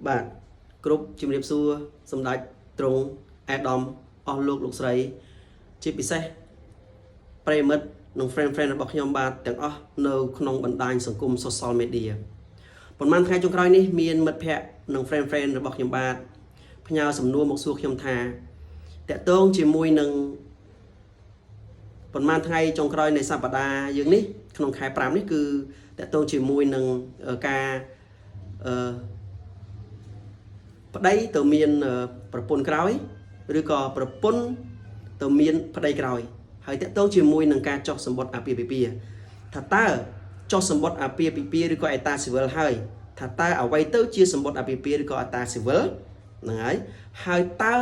បាទគ្រប់ជំរាបសួរសម្ដេចទ្រង់អាដាមអស់លោកស្រីជាពិសេសប្រិយមិត្តនិង friend របស់ខ្ញុំបាទទាំងអស់នៅក្នុងបណ្ដាញសង្គម social media ប៉ុន្មានថ្ងៃចុងក្រោយនេះមានមិត្តភ័ក្តិនិង friend របស់ខ្ញុំបាទផ្ញើសំណួរមកសួរខ្ញុំថាតកតងជាមួយនឹងប៉ុន្មានថ្ងៃចុងក្រោយនៃសប្តាហ៍យើងនេះក្នុងខែ5នេះគឺតកតងជាមួយនឹងការប្តីទៅមានប្រពន្ធក្រោយឬក៏ប្រពន្ធទៅមានប្តីក្រោយហើយតកតងជាមួយនឹងការចោះសម្បត្តិអាពាហ៍ពិពាហ៍ថាតើចោះសម្បត្តិអាពាហ៍ពិពាហ៍ឬក៏អេតាស៊ីវិលហើយថាតើអ្វីទៅជាសម្បត្តិអាពាហ៍ពិពាហ៍ឬក៏អេតាស៊ីវិលហ្នឹងហើយតើ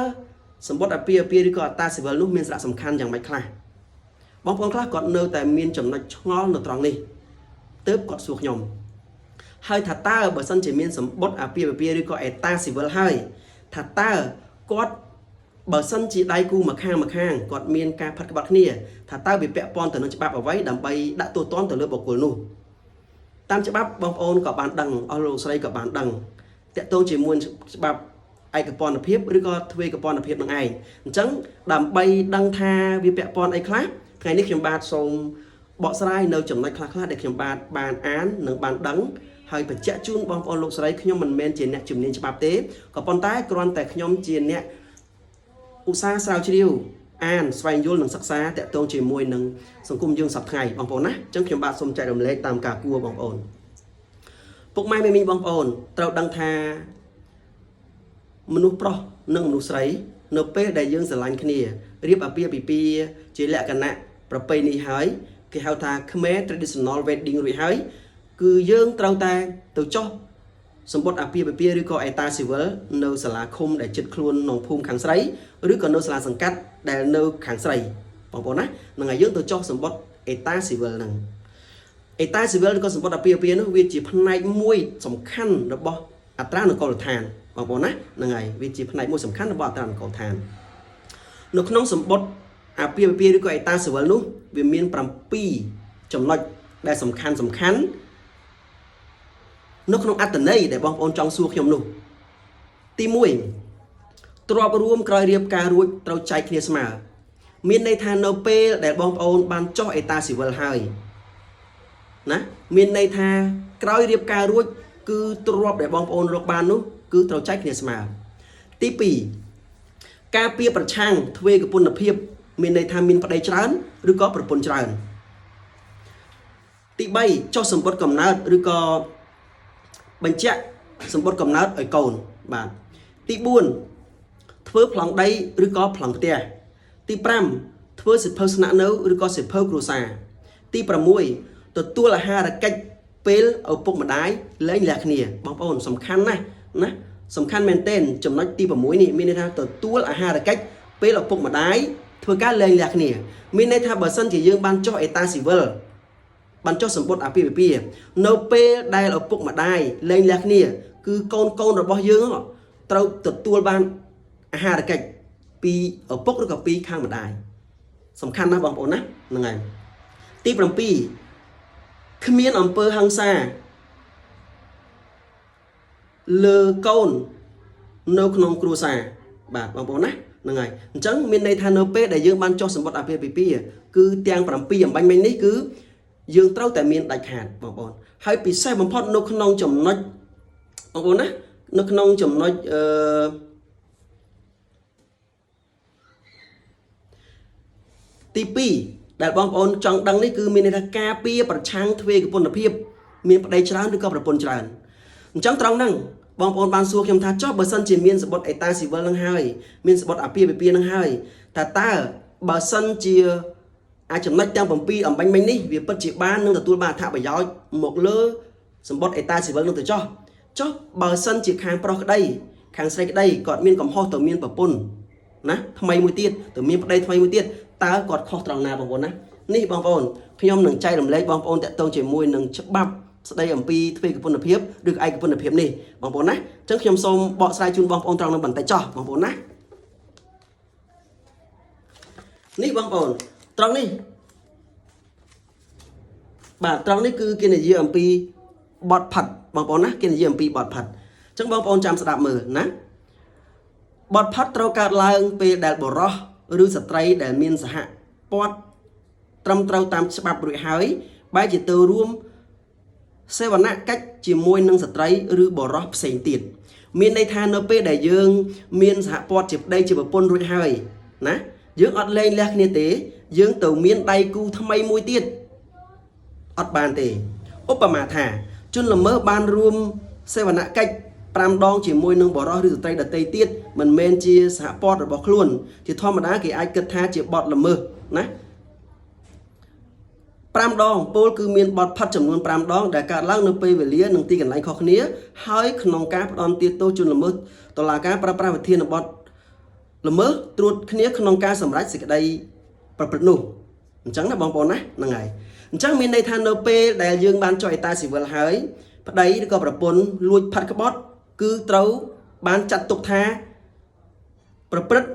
សម្បត្តិអាពាហ៍ពិពាហ៍ឬក៏អេតាស៊ីវិលនោះមានសារៈសំខាន់យ៉ាងម៉េចខ្លះបងប្អូនខ្លះគាត់នៅតែមានចំណុចឆ្ងល់នៅត្រង់នេះទើបគាត់សួរខ្ញុំហើយថាតើបើសិនជាមានសម្បត្តិអាពាហ៍ពិពាហ៍ឬក៏អេតាស៊ីវិលហើយថាតើគាត់បើសិនជាដៃគូម្ខាងគាត់មានការផាត់ក្បត់គ្នាថាតើវាពាក់ព័ន្ធទៅនឹងច្បាប់អ្វីដើម្បីដាក់ទោសទណ្ឌទៅលើបុគ្គលនោះតាមច្បាប់បងប្អូនក៏បានដឹងអស់លោកស្រីក៏បានដឹងតាក់ទងជាមួយច្បាប់ឯកពន្ធភាពឬក៏ទ្វេកពន្ធភាពនឹងឯងអញ្ចឹងដើម្បីដឹងថាវាពាក់ព័ន្ធអីខ្លះថ្ងៃនេះខ្ញុំបាទសូមបកស្រាយនៅចំណុចខ្លះដែលខ្ញុំបាទបានអាននិងបានដឹងហើយបញ្ជាក់ជូនបងប្អូនលោកស្រីខ្ញុំមិនមែនជាអ្នកជំនាញច្បាប់ទេក៏ប៉ុន្តែគ្រាន់តែខ្ញុំជាអ្នកឧស្សាហ៍ស្រាវជ្រាវអានស្វែងយល់និងសិក្សាតាក់ទងជាមួយនឹងសង្គមយើងសប្តាហ៍ថ្ងៃបងប្អូនណាអញ្ចឹងខ្ញុំបាទសូមចែករំលែកតាមការគួរបងប្អូនពុកម៉ែមីមីបងប្អូនត្រូវដឹងថាមនុស្សប្រុសនិងមនុស្សស្រីនៅពេលដែលយើងស្រឡាញ់គ្នារៀបអាពាហ៍ពិពាហ៍ជាលក្ខណៈប្រពៃណីហើយគេហៅថាខ្មែរ traditional wedding រួចហើយគឺយើងត្រូវតែទៅចុះសម្បត្តិអាពាហ៍ពិពាហ៍ឬក៏អេតាស៊ីវិលនៅសាលាឃុំដែលជិតខ្លួនក្នុងភូមិខាងស្រីឬក៏នៅសាលាសង្កាត់ដែលនៅខាងស្រីបងប្អូនណានឹងឲ្យយើងទៅចុះសម្បត្តិអេតាស៊ីវិលហ្នឹងអេតាស៊ីវិលឬក៏សម្បត្តិអាពាហ៍ពិពាហ៍នោះវាជាផ្នែកមួយសំខាន់របស់អត្រានុកូលដ្ឋានបងប្អូនណាហ្នឹងហើយវាជាផ្នែកមួយសំខាន់របស់អត្រានុកូលដ្ឋាននៅក្នុងសម្បត្តិអាពាហ៍ពិពាហ៍ឬក៏អេតាស៊ីវិលនោះវាមាន7ចំណុចដែលសំខាន់នៅក្នុងអត្តន័យដែលបងប្អូនចង់សួរខ្ញុំនោះទី1ទ្របរួមក្រោយរៀបការរួចត្រូវចែកគ្នាស្មើមានន័យថានៅពេលដែលបងប្អូនបានចុះអេតាស៊ីវិលហើយណាមានន័យថាក្រោយរៀបការរួចគឺទ្របដែលបងប្អូនរកបាននោះគឺត្រូវចែកគ្នាស្មើទី2ការពៀប្រឆាំងទ្វេកពន្ធភាពមានន័យថាមានប្តីច្រើនឬក៏ប្រពន្ធច្រើនទី3ចុះសម្បត្តិកំណើតឬក៏បញ្ជាក់សម្បត្តិកំណើតឲ្យកូនបាទទី4ធ្វើប្លង់ដីឬក៏ប្លង់ផ្ទះទី5ធ្វើសិភៅស្នាក់នៅឬក៏សិភៅគ្រួសារទី6ទទួលអាហារកិច្ចពេលឪពុកម្ដាយលែងលះគ្នាបងប្អូនសំខាន់ណាស់ណាសំខាន់មែនទែនចំណុចទី6នេះមានន័យថាទទួលអាហារកិច្ចពេលឪពុកម្ដាយធ្វើការលែងលះគ្នាមានន័យថាបើសិនជាយើងបានចុះអេតាស៊ីវិលបានចុះសម្បត្តិអាពាហ៍ពិពាហ៍នៅពេលដែលឪពុកម្ដាយលែងលះគ្នាគឺកូនរបស់យើងត្រូវទទួលបានអាហារកិច្ចពីឪពុកឬក៏ពីខាងម្ដាយសំខាន់ណាស់បងប្អូនណាហ្នឹងហើយទី7គ្មានអំពើហិង្សាលើកូននៅក្នុងគ្រួសារបាទបងប្អូនណាហ្នឹងហើយអញ្ចឹងមានន័យថានៅពេលដែលយើងបានចុះសម្បត្តិអាពាហ៍ពិពាហ៍គឺទាំង7អំបញ្ញមិញនេះគឺយើងត្រូវតែមានដាច់ខាតបងប្អូនហើយពិសេសបំផុតនៅក្នុងចំណុចបងប្អូនណានៅក្នុងចំណុចទី2ដែលបងប្អូនចង់ដឹងនេះគឺមានន័យថាការពារប្រឆាំងទ្វេកពន្ធភាពមានប្តីច្រើនឬក៏ប្រពន្ធច្រើនអញ្ចឹងត្រង់ហ្នឹងបងប្អូនបានសួរខ្ញុំថាចុះបើសិនជាមានសម្បត្តិអេតាស៊ីវិលនឹងហើយមានសម្បត្តិអាពាហ៍ពិពាហ៍នឹងហើយតើបើសិនជាអាចចំណុចទាំង7អំបញ្ញមិញនេះវាពិតជាបាននឹងទទួលបានអត្ថប្រយោជន៍មកលើសម្បត្តិអេតាស៊ីវិលនឹងទៅចុះបើសិនជាខាងប្រុសក្តីខាងស្រីក្តីគាត់មានកំហុសទៅមានប្រពន្ធណាថ្មីមួយទៀតទៅមានប្តីថ្មីមួយទៀតតើគាត់ខុសត្រង់ណាបងប្អូនណានេះបងប្អូនខ្ញុំនឹងចែករំលែកបងប្អូនតាក់ទងជាមួយនឹងច្បាប់ស្ដីអំពីទ្វេកពន្ធភាពឬឯកពន្ធភាពនេះបងប្អូនណាអញ្ចឹងខ្ញុំសូមបកស្រាយជូនបងប្អូនត្រង់នឹងបន្តិចចុះបងប្អូនណានេះបងប្អូនត្រង់នេះបាទត្រង់នេះគឺគេនិយាយអំពីបទផាត់បងប្អូនណាគេនិយាយអំពីបទផាត់ ចឹងបងប្អូនចាំស្ដាប់មើលណាបទផាត់ត្រូវកើតឡើងពេលដែលបុរសឬស្ត្រីដែលមានសហព័ន្ធត្រឹមត្រូវតាមច្បាប់រួចហើយបែរជាទៅរួមសេវនកិច្ចជាមួយនឹងស្ត្រីឬបុរសផ្សេងទៀតមានន័យថានៅពេលដែលយើងមានសហព័ន្ធជាប្តីជាប្រពន្ធរួចហើយណាយើងអត់លែងលះគ្នាទេយើងទៅមានដៃគូថ្មីមួយទៀតអត់បានទេឧបមាថាជនល្មើសបានរួមសេវនកិច្ច5ដងជាមួយនឹងបុរសឬស្ត្រីដទៃទៀតមិនមែនជាសហព័ន្ធរបស់ខ្លួនជាធម្មតាគេអាចគិតថាជាបទល្មើសណា5ដងពលគឺមានបទផាត់ចំនួន5ដងដែលកើតឡើងនៅពេលវេលានិងទីកន្លែងខុសគ្នាហើយក្នុងការផ្ដន់ទាទោសជនល្មើសតុលាការប្រើប្រាស់វិធានបទល្មើសត្រួតគ្នាក្នុងការសម្រេចសេចក្តីប្រព្រឹត្តនោះអញ្ចឹងណាបងប្អូនណាហ្នឹងហើយអញ្ចឹងមានន័យថានៅពេលដែលយើងបានចុះអេតាស៊ីវិលហើយប្តីឬក៏ប្រពន្ធលួចផាត់ក្បត់គឺត្រូវបានចាត់ទុកថាប្រព្រឹត្ត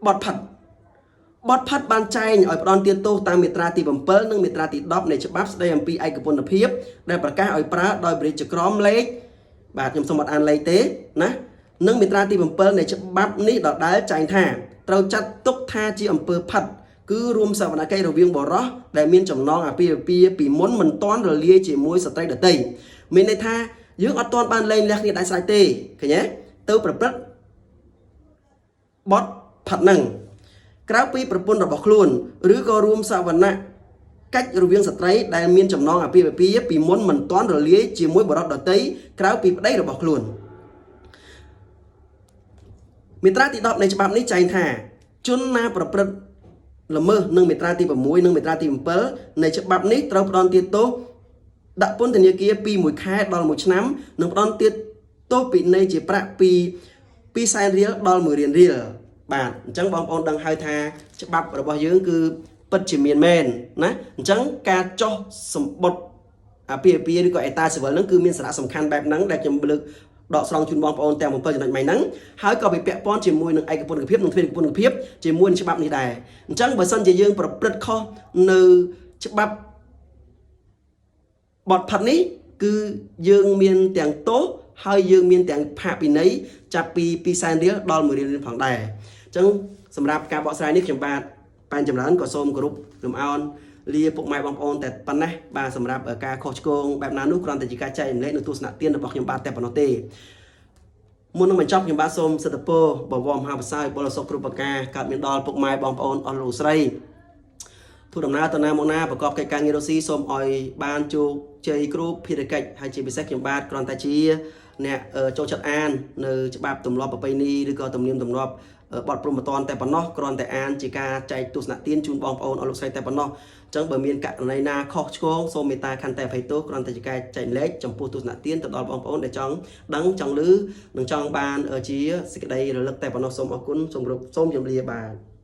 បទផាត់បានចែងឲ្យផ្ដន់ទាទោសតាមមាត្រាទី7និងមាត្រាទី10នៃច្បាប់ស្តីអំពីឯកពន្ធភាពដែលប្រកាសឲ្យប្រើដោយព្រះរាជក្រមលេខបាទខ្ញុំសូមអត់អានលេខទេណានិងមាត្រាទី7នៃច្បាប់នេះដដែលចែងថាត្រូវចាត់ទុកថាជាអំពើផាត់គឺរួមសវនកិច្ចរវាងបុរសដែលមានចំណងអាពាហ៍ពិពាហ៍ពីមុនមិនទាន់រលាយជាមួយស្ត្រីដទៃមានន័យថាយើងអត់ទាន់បានលែងលះគ្នាដាច់ស្រេចទេឃើញទេទៅប្រព្រឹត្តបទផាត់ហ្នឹងក្រៅពីប្រពន្ធរបស់ខ្លួនឬក៏រួមសវនកិច្ចរវាងស្ត្រីដែលមានចំណងអាពាហ៍ពិពាហ៍ពីមុនមិនទាន់រលាយជាមួយបុរសដទៃក្រៅពីប្តីរបស់ខ្លួនមាត្រាទី10នៃច្បាប់នេះចែងថាជនណាប្រព្រឹត្តល្មើសនឹងមាត្រាទី6និងមាត្រាទី7នៃច្បាប់នេះត្រូវផ្ដន់ទាទោសដាក់ពន្ធនាគារពី1ខែដល់1ឆ្នាំនិងផ្ដន់ទាទោសពិន័យជាប្រាក់ពី200,000រៀលដល់1,000,000រៀលបាទអញ្ចឹងបងប្អូនដឹងហើយថាច្បាប់របស់យើងគឺពិតជាមានមែនណាអញ្ចឹងការចោះសម្បត្តិអាពាហ៍ពិពាហ៍ឬក៏អេតាស៊ីវិលហ្នឹងគឺមានសារៈសំខាន់បែបហ្នឹងដែលខ្ញុំលើកដកស្រង់ជូនបងប្អូនទាំង7ចំណុចហ្នឹងហើយក៏វាពាក់ព័ន្ធជាមួយនឹងឯកពន្ធភាពនិងទ្វេដកពន្ធភាពជាមួយនឹងច្បាប់នេះដែរអញ្ចឹងបើសិនជាយើងប្រព្រឹត្តខុសនៅច្បាប់បទផាត់នេះគឺយើងមានទាំងទោសហើយយើងមានទាំងផាកពិន័យចាប់ពី200,000រៀលដល់1,000,000រៀលផងដែរអញ្ចឹងសម្រាប់ការបកស្រាយនេះខ្ញុំបាទប៉ែនចម្រើនក៏សូមគោរពលំអោនលាពុកម៉ែបងប្អូនតែប៉ុណ្ណេះបាទសម្រាប់ការខុសឆ្គងបែបណានោះគ្រាន់តែជាការចែករំលែកនៅទស្សនៈទានរបស់ខ្ញុំបាទតែប៉ុណ្ណោះទេមុននឹងបញ្ចប់ខ្ញុំបាទសូមសិទ្ធិពរបវរមហាប្រសើរបុលសុខគ្រប់ប្រការកើតមានដល់ពុកម៉ែបងប្អូនអស់លោកស្រីធ្វើដំណើរទៅណាមកណាប្រកបកិច្ចការងាររស់ស៊ីសូមឲ្យបានជោគជ័យគ្រប់ភារកិច្ចហើយជាពិសេសខ្ញុំបាទគ្រាន់តែជាអ្នកចូលចិត្តអាននៅច្បាប់ទម្លាប់ប្រពៃណីឬក៏ទំនៀមទម្លាប់បទព្រហ្មទណ្ឌតែប៉ុណ្ណោះគ្រាន់តែអានជាការចែកទស្សនៈទានជូនបងប្អូនអស់លោកស្រីតែប៉ុណ្ណោះអញ្ចឹងបើមានករណីណាខុសឆ្គងសូមមេត្តាខន្តីអភ័យទោសគ្រាន់តែជាការចែកលេខចំពោះទស្សនៈទានទៅដល់បងប្អូនដែលចង់ដឹងចង់ឮនិងចង់បានជាសេចក្តីរលឹកតែប៉ុណ្ណោះសូមអរគុណសូមជម្រាបលាបាទ